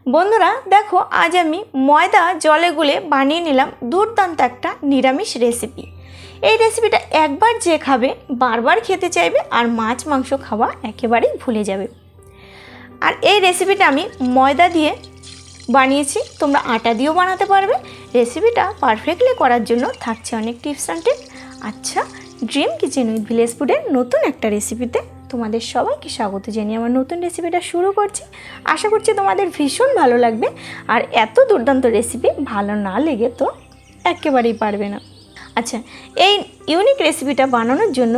বন্ধুরা দেখো, আজ আমি ময়দা জলে গুলে বানিয়ে নিলাম দুর্দান্ত একটা নিরামিষ রেসিপি। এই রেসিপিটা একবার যে খাবে বারবার খেতে চাইবে আর মাছ মাংস খাওয়া একেবারেই ভুলে যাবে। আর এই রেসিপিটা আমি ময়দা দিয়ে বানিয়েছি, তোমরা আটা দিয়েও বানাতে পারবে। রেসিপিটা পারফেক্টলি করার জন্য থাকছে অনেক টিপস অ্যান্ড ট্রিক। আচ্ছা, ড্রিম কিচেন উইথ ভিলেজ ফুডের নতুন একটা রেসিপিতে তোমাদের সবাইকে স্বাগত জানিয়ে আমার নতুন রেসিপিটা শুরু করছি। আশা করছি তোমাদের ভীষণ ভালো লাগবে। আর এত দুর্দান্ত রেসিপি ভালো না লেগে তো একেবারেই পারবে না। আচ্ছা, এই ইউনিক রেসিপিটা বানানোর জন্য,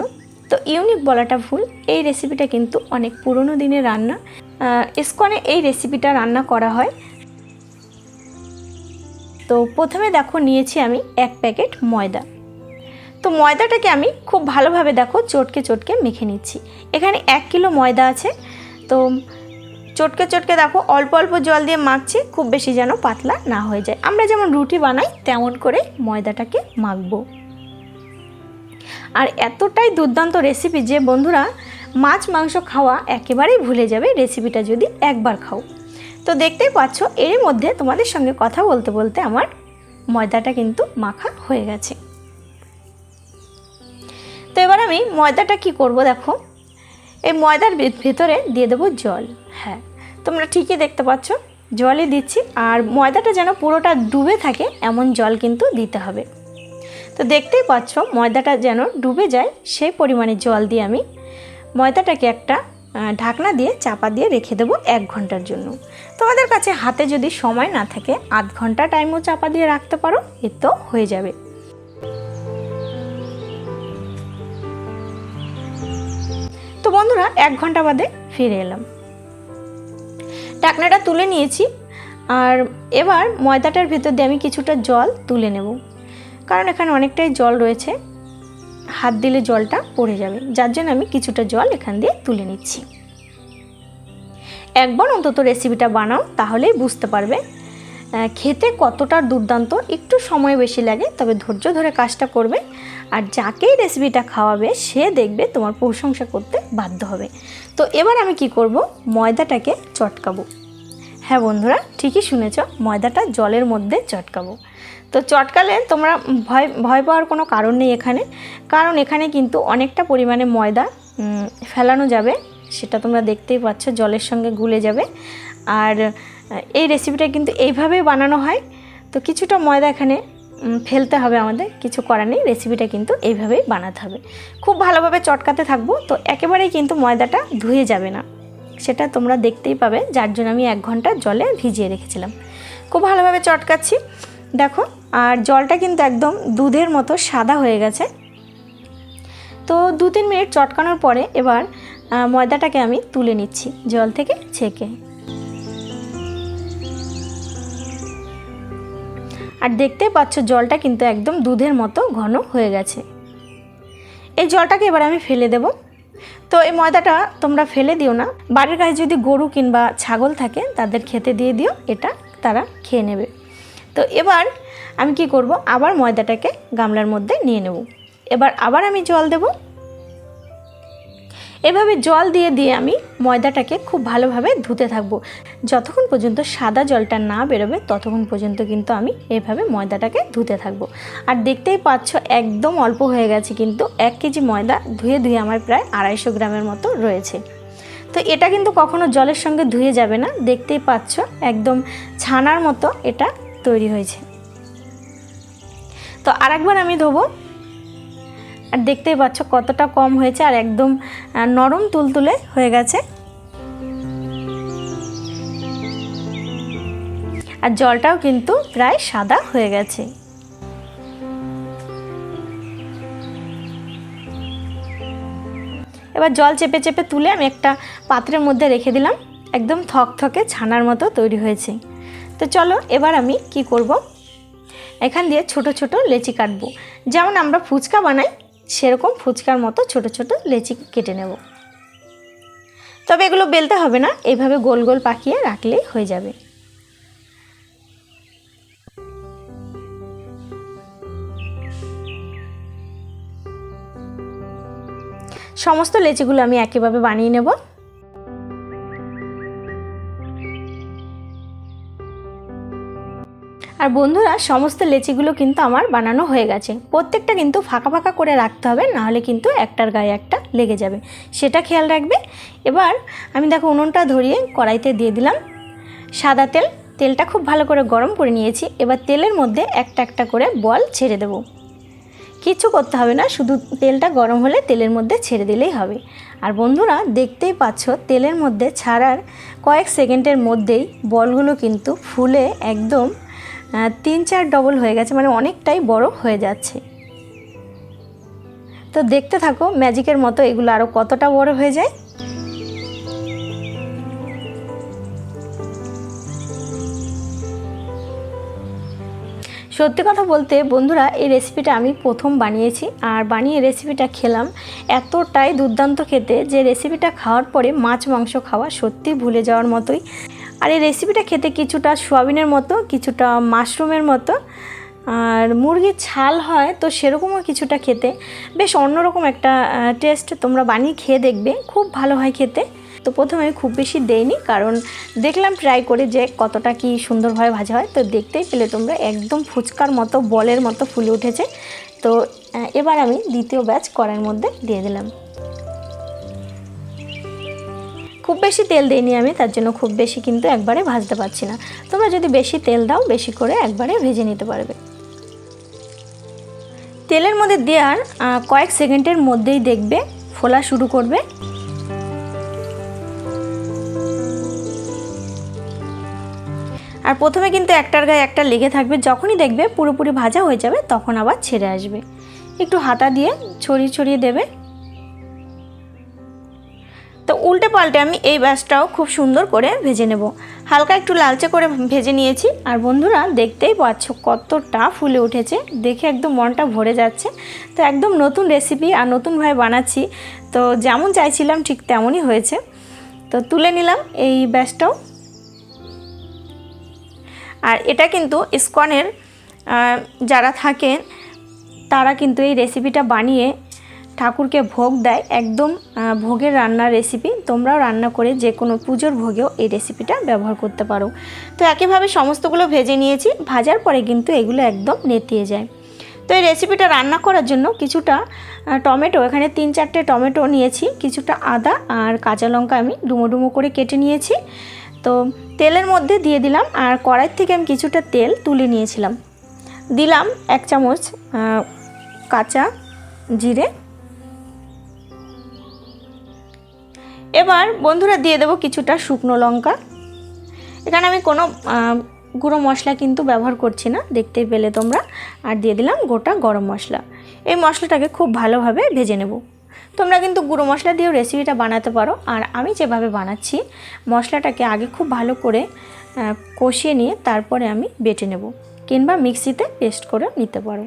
তো ইউনিক বলাটা ভুল, এই রেসিপিটা কিন্তু অনেক পুরনো দিনের রান্না। ইসকনে এই রেসিপিটা রান্না করা হয়। তো প্রথমে দেখো নিয়েছি আমি 1 প্যাকেট ময়দা। তো ময়দাটাকে আমি খুব ভালোভাবে দেখো চটকে চটকে মেখে নিচ্ছি। এখানে 1 কিলো ময়দা আছে। তো চটকে চটকে দেখো অল্প অল্প জল দিয়ে মাখছি, খুব বেশি যেন পাতলা না হয়ে যায়। আমরা যেমন রুটি বানাই তেমন করে ময়দাটাকে মাখবো। আর এতটাই দুর্দান্ত রেসিপি যে বন্ধুরা মাছ মাংস খাওয়া একেবারেই ভুলে যাবে রেসিপিটা যদি একবার খাও। তো দেখতেই পাচ্ছ এর মধ্যে তোমাদের সঙ্গে কথা বলতে বলতে আমার ময়দাটা কিন্তু মাখা হয়ে গেছে। তো এবার আমি ময়দাটা কি করব দেখো, এই ময়দার ভেতরে দিয়ে দেবো জল। হ্যাঁ, তোমরা ঠিকই দেখতে পাচ্ছ জলই দিচ্ছি। আর ময়দাটা যেন পুরোটা ডুবে থাকে এমন জল কিন্তু দিতে হবে। তো দেখতেই পাচ্ছ ময়দাটা যেন ডুবে যায় সেই পরিমাণে জল দিয়ে আমি ময়দাটাকে একটা ঢাকনা দিয়ে চাপা দিয়ে রেখে দেবো 1 ঘন্টার জন্য। তোমাদের কাছে হাতে যদি সময় না থাকে আধ ঘন্টা টাইমও চাপা দিয়ে রাখতে পারো, এতেও হয়ে যাবে। তো বন্ধুরা 1 ঘন্টা বাদে ফিরে এলাম, ঢাকনাটা তুলে নিয়েছি। আর এবার ময়দাটার ভেতর দিয়ে আমি কিছুটা জল তুলে নেব, কারণ এখানে অনেকটাই জল রয়েছে, হাত দিলে জলটা পড়ে যাবে, যার জন্য আমি কিছুটা জল এখান দিয়ে তুলে নিচ্ছি। একবার অন্তত রেসিপিটা বানাও, তাহলেই বুঝতে পারবে খেতে কতটা দুর্দান্ত। একটু সময় বেশি লাগে, তবে ধৈর্য ধরে কাজটা করবে। আর যাকেই রেসিপিটা খাওয়াবে সে দেখবে তোমার প্রশংসা করতে বাধ্য হবে। তো এবার আমি কি করব, ময়দাটাকে চটকাবো। হ্যাঁ বন্ধুরা, ঠিকই শুনেছ, ময়দাটা জলের মধ্যে চটকাবো। তো চটকালে তোমরা ভয় পাওয়ার কোনো কারণ নেই এখানে, কারণ এখানে কিন্তু অনেকটা পরিমাণে ময়দা ফেলানো যাবে, সেটা তোমরা দেখতেই পাচ্ছ জলের সঙ্গে গুলে যাবে। আর এই রেসিপিটা কিন্তু এইভাবেই বানানো হয়। তো কিছুটা ময়দা এখানে ফেলতে হবে আমাদের, কিছু করার নেই, রেসিপিটা কিন্তু এইভাবেই বানাতে হবে। খুব ভালোভাবে চটকাতে থাকবো, তো একেবারেই কিন্তু ময়দাটা ধুয়ে যাবে না, সেটা তোমরা দেখতেই পাবে, যার জন্য আমি 1 ঘন্টা জলে ভিজিয়ে রেখেছিলাম। খুব ভালোভাবে চটকাচ্ছি দেখো। আর জলটা কিন্তু একদম দুধের মতো সাদা হয়ে গেছে। তো 2-3 মিনিট চটকানোর পরে এবার ময়দাটাকে আমি তুলে নিচ্ছি জল থেকে ছেঁকে। আর দেখতেই পাচ্ছ জলটা কিন্তু একদম দুধের মতো ঘন হয়ে গেছে। এই জলটাকে এবার আমি ফেলে দেব। তো এই ময়দাটা তোমরা ফেলে দিও না, বাড়ির কাছে যদি গরু কিংবা ছাগল থাকে তাদের খেতে দিয়ে দিও, এটা তারা খেয়ে নেবে। তো এবার আমি কি করব, আবার ময়দাটাকে গামলার মধ্যে নিয়ে নেব। এবার আবার আমি জল দেব। এভাবে জল দিয়ে দিয়ে আমি ময়দাটাকে খুব ভালোভাবে ধুতে থাকবো, যতক্ষণ পর্যন্ত সাদা জলটা না বেরোবে ততক্ষণ পর্যন্ত কিন্তু আমি এভাবে ময়দাটাকে ধুতে থাকবো। আর দেখতেই পাচ্ছ একদম অল্প হয়ে গেছে, কিন্তু 1 কেজি ময়দা ধুয়ে ধুয়ে আমার প্রায় 250 গ্রামের মতো রয়েছে। তো এটা কিন্তু কখনো জলের সঙ্গে ধুয়ে যাবে না, দেখতেই পাচ্ছ একদম ছানার মতো এটা তৈরি হয়েছে। তো আরেকবার আমি ধোবো। আর দেখতেই পাচ্ছ কতটা কম হয়েছে, আর একদম নরম তুলতুলে হয়ে গেছে। আর জলটাও কিন্তু প্রায় সাদা হয়ে গেছে। এবার জল চেপে চেপে তুলে আমি একটা পাত্রের মধ্যে রেখে দিলাম, একদম থকথকে ছানার মতো তৈরি হয়েছে। তো চলো এবার আমি কি করব, এখান দিয়ে ছোট ছোট লেচি কাটবো। যেমন আমরা ফুচকা বানাই সেরকম ফুচকার মতো ছোট ছোট লেচি কেটে নেব। তবে এগুলো বেলতে হবে না, এইভাবে গোল গোল পাকিয়ে রাখলেই হয়ে যাবে। সমস্ত লেচিগুলো আমি একইভাবে বানিয়ে নেব। আর বন্ধুরা, সমস্ত লেচিগুলো কিন্তু আমার বানানো হয়ে গেছে। প্রত্যেকটা কিন্তু ফাঁকা ফাঁকা করে রাখতে হবে, নাহলে কিন্তু একটার গায়ে একটা লেগে যাবে, সেটা খেয়াল রাখবে। এবার আমি দেখো উনুনটা ধরিয়ে কড়াইতে দিয়ে দিলাম সাদা তেল। তেলটা খুব ভালো করে গরম করে নিয়েছি। এবার তেলের মধ্যে একটা একটা করে বল ছেড়ে দেব। কিচ্ছু করতে হবে না, শুধু তেলটা গরম হলে তেলের মধ্যে ছেড়ে দিলেই হবে। আর বন্ধুরা, দেখতেই পাচ্ছ তেলের মধ্যে ছাড়ার কয়েক সেকেন্ডের মধ্যেই বলগুলো কিন্তু ফুলে একদম 3-4 ডবল হয়ে গেছে, মানে অনেকটাই বড় হয়ে যাচ্ছে। তো দেখতে থাকো ম্যাজিকের মতো এগুলো আরও কতটা বড় হয়ে যায়। সত্যি কথা বলতে বন্ধুরা, এই রেসিপিটা আমি প্রথম বানিয়েছি, আর বানিয়ে রেসিপিটা খেলাম, এতটাই দুর্দান্ত খেতে যে রেসিপিটা খাওয়ার পরে মাছ মাংস খাওয়া সত্যি ভুলে যাওয়ার মতোই। আর এই রেসিপিটা খেতে কিছুটা সোয়াবিনের মতো, কিছুটা মাশরুমের মতো, আর মুরগির ছাল হয় তো সেরকমও কিছুটা খেতে, বেশ অন্যরকম একটা টেস্ট। তোমরা বানিয়ে খেয়ে দেখবে, খুব ভালো হয় খেতে। তো প্রথমে আমি খুব বেশি দেইনি, কারণ দেখলাম ট্রাই করে যে কতটা কি সুন্দরভাবে ভাজা হয়। তো দেখতেই পেলে তোমরা একদম ফুচকার মতো বলের মতো ফুলে উঠেছে। তো এবার আমি দ্বিতীয় ব্যাচ কড়াইয়ের মধ্যে দিয়ে দিলাম। খুব বেশি তেল দিইনি আমি, তার জন্য খুব বেশি কিন্তু একবারে ভাজতে পারছি না। তোমরা যদি বেশি তেল দাও, বেশি করে একবারে ভেজে নিতে পারবে। তেলের মধ্যে দেওয়ার কয়েক সেকেন্ডের মধ্যেই দেখবে ফোলা শুরু করবে। আর প্রথমে কিন্তু একটার গায়ে একটা লেগে থাকবে, যখনই দেখবে পুরোপুরি ভাজা হয়ে যাবে তখন আবার ছেড়ে আসবে। একটু হাতা দিয়ে ছড়িয়ে ছড়িয়ে দেবে। তো উল্টে পাল্টে আমি এই ব্যাচটাও খুব সুন্দর করে ভেজে নেব। হালকা একটু লালচে করে ভেজে নিয়েছি। আর বন্ধুরা, দেখতেই পাচ্ছ কতটা ফুলে উঠেছে, দেখে একদম মনটা ভরে যাচ্ছে। তো একদম নতুন রেসিপি আর নতুনভাবে বানাচ্ছি, তো যেমন চাইছিলাম ঠিক তেমনই হয়েছে। তো তুলে নিলাম এই ব্যাচটাও। আর এটা কিন্তু ইসকনের যারা থাকেন তারা কিন্তু এই রেসিপিটা বানিয়ে ঠাকুরকে ভোগ দেয়, একদম ভোগের রান্নার রেসিপি। তোমরাও রান্না করে যে কোনো পুজোর ভোগেও এই রেসিপিটা ব্যবহার করতে পারো। তো একইভাবে সমস্তগুলো ভেজে নিয়েছি। ভাজার পরে কিন্তু এগুলো একদম নেতিয়ে যায়। তো এই রেসিপিটা রান্না করার জন্য কিছুটা টমেটো, এখানে 3-4টে টমেটো নিয়েছি, কিছুটা আদা আর কাঁচা লঙ্কা আমি ডুমো ডুমো করে কেটে নিয়েছি। তো তেলের মধ্যে দিয়ে দিলাম। আর কড়াই থেকে আমি কিছুটা তেল তুলে নিয়েছিলাম, দিলাম 1 চামচ কাঁচা জিরে। এবার বন্ধুরা দিয়ে দেবো কিছুটা শুকনো লঙ্কা। এখানে আমি কোনো গুঁড়ো মশলা কিন্তু ব্যবহার করছি না, দেখতেই পেলে তোমরা। আর দিয়ে দিলাম গোটা গরম মশলা। এই মশলাটাকে খুব ভালোভাবে ভেজে নেব। তোমরা কিন্তু গুঁড়ো মশলা দিয়েও রেসিপিটা বানাতে পারো। আর আমি যেভাবে বানাচ্ছি, মশলাটাকে আগে খুব ভালো করে কষিয়ে নিয়ে তারপরে আমি বেটে নেব, কিংবা মিক্সিতে পেস্ট করে নিতে পারো।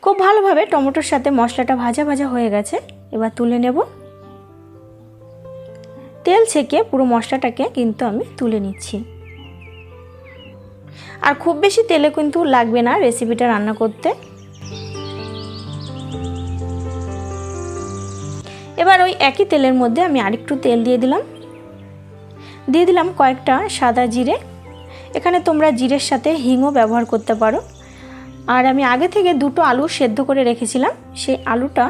খুব ভালোভাবে টমেটোর সাথে মশলাটা ভাজা ভাজা হয়ে গেছে। এবার তুলে নেব। তেল ছেঁকে পুরো মশলাটাকে কিন্তু আমি তুলে নিচ্ছি। আর খুব বেশি তেলে কিন্তু লাগবে না রেসিপিটা রান্না করতে। এবার ওই একই তেলের মধ্যে আমি আরেকটু তেল দিয়ে দিলাম কয়েকটা সাদা জিরে। এখানে তোমরা জিরের সাথে হিংও ব্যবহার করতে পারো। আর আমি আগে থেকে 2টো আলু সেদ্ধ করে রেখেছিলাম, সেই আলুটা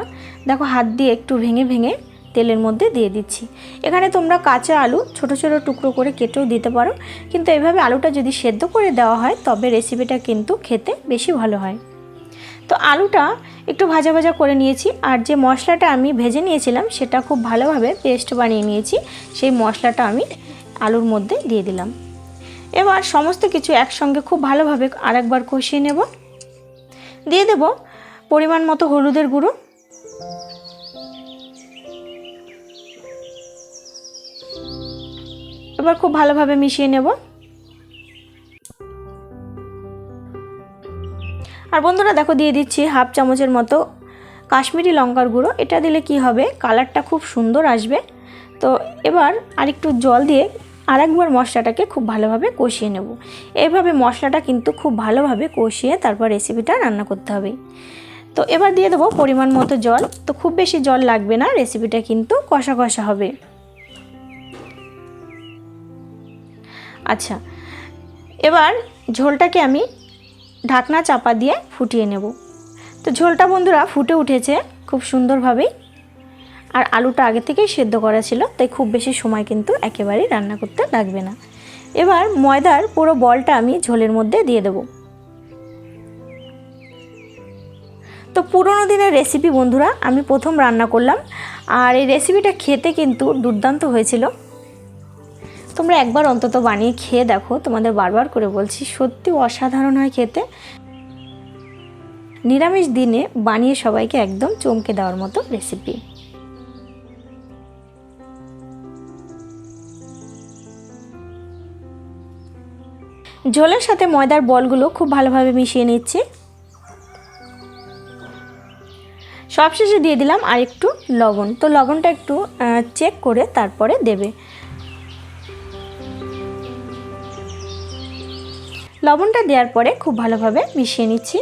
দেখো হাত দিয়ে একটু ভেঙে ভেঙে তেলের মধ্যে দিয়ে দিচ্ছি। এখানে তোমরা কাঁচা আলু ছোট ছোট টুকরো করে কেটেও দিতে পারো, কিন্তু এইভাবে আলুটা যদি সেদ্ধ করে দেওয়া হয় তবে রেসিপিটা কিন্তু খেতে বেশি ভালো হয়। তো আলুটা একটু ভাজা ভাজা করে নিয়েছি। আর যে মশলাটা আমি ভেজে নিয়েছিলাম সেটা খুব ভালোভাবে পেস্ট বানিয়ে নিয়েছি, সেই মশলাটা আমি আলুর মধ্যে দিয়ে দিলাম। এবার সমস্ত কিছু একসঙ্গে খুব ভালোভাবে আরেকবার কষিয়ে নেব। দিয়ে দেব পরিমাণ মতো হলুদের গুঁড়ো, এবার খুব ভালোভাবে মিশিয়ে নেব। আর বন্ধুরা দেখো দিয়ে দিচ্ছি 1/2 চামচের মতো কাশ্মীরি লঙ্কার গুঁড়ো। এটা দিলে কি হবে, কালারটা খুব সুন্দর আসবে। তো এবার আরেকটু জল দিয়ে আরেকবার মশলাটাকে খুব ভালোভাবে কষিয়ে নেব। এইভাবে মশলাটা কিন্তু খুব ভালোভাবে কষিয়ে তারপর রেসিপিটা রান্না করতে হবে। তো এবার দিয়ে দেবো পরিমাণ মতো জল। তো খুব বেশি জল লাগবে না, রেসিপিটা কিন্তু কষা কষা হবে। আচ্ছা, এবার ঝোলটাকে আমি ঢাকনা চাপা দিয়ে ফুটিয়ে নেব। তো ঝোলটা বন্ধুরা ফুটে উঠেছে খুব সুন্দরভাবেই, আর আলুটা আগে থেকেই সেদ্ধ করা ছিল, তাই খুব বেশি সময় কিন্তু একেবারেই রান্না করতে লাগবে না। এবার ময়দার পুরো বলটা আমি ঝোলের মধ্যে দিয়ে দেব। তো পুরোনো দিনের রেসিপি বন্ধুরা, আমি প্রথম রান্না করলাম, আর এই রেসিপিটা খেতে কিন্তু দুর্দান্ত হয়েছিল। তোমরা একবার অন্তত বানিয়ে খেয়ে দেখো, তোমাদের বারবার করে বলছি, সত্যি অসাধারণ হয় খেতে। নিরামিষ দিনে বানিয়ে সবাইকে একদম চমকে দেওয়ার মতো রেসিপি। ঝোলের সাথে ময়দার বলগুলো খুব ভালোভাবে মিশিয়ে নিচ্ছি। সবশেষে দিয়ে দিলাম আর একটু লবণ। তো লবণটা একটু চেক করে তারপরে দেবে। লবণটা দেওয়ার পরে খুব ভালোভাবে মিশিয়ে নিচ্ছি।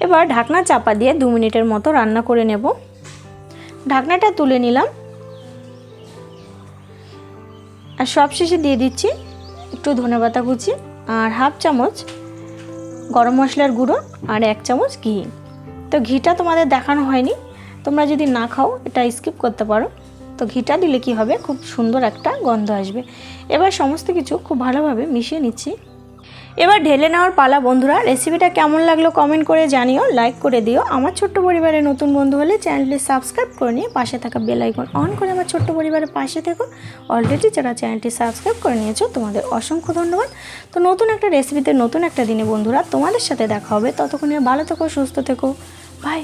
এবার ঢাকনা চাপা দিয়ে 2 মিনিটের মতো রান্না করে নেব। ঢাকনাটা তুলে নিলাম, আর সবশেষে দিয়ে দিচ্ছি একটু ধনেপাতা কুচি, আর হাফ চামচ গরম মশলার গুঁড়ো, আর 1 চামচ ঘি। তো ঘিটা তোমাদের দেখানো হয়নি, তোমরা যদি না খাও এটা স্কিপ করতে পারো। তো ঘিটা দিলে কি হবে, খুব সুন্দর একটা গন্ধ আসবে। এবার সমস্ত কিছু খুব ভালোভাবে মিশিয়ে নিচ্ছি। এবার ঢেলে নেওয়ার পালা বন্ধুরা। রেসিপিটা কেমন লাগলো কমেন্ট করে জানিও, লাইক করে দিও। আমার ছোট্ট পরিবারে নতুন বন্ধু হলে চ্যানেলটি সাবস্ক্রাইব করে নিয়ে পাশে থাকা বেল আইকন অন করে আমার ছোট্ট পরিবারের পাশে থেকো। অলরেডি যারা চ্যানেলটি সাবস্ক্রাইব করে নিয়েছো তোমাদের অসংখ্য ধন্যবাদ। তো নতুন একটা রেসিপিতে নতুন একটা দিনে বন্ধুরা তোমাদের সাথে দেখা হবে। ততক্ষণে ভালো থেকো, সুস্থ থেকো, বাই।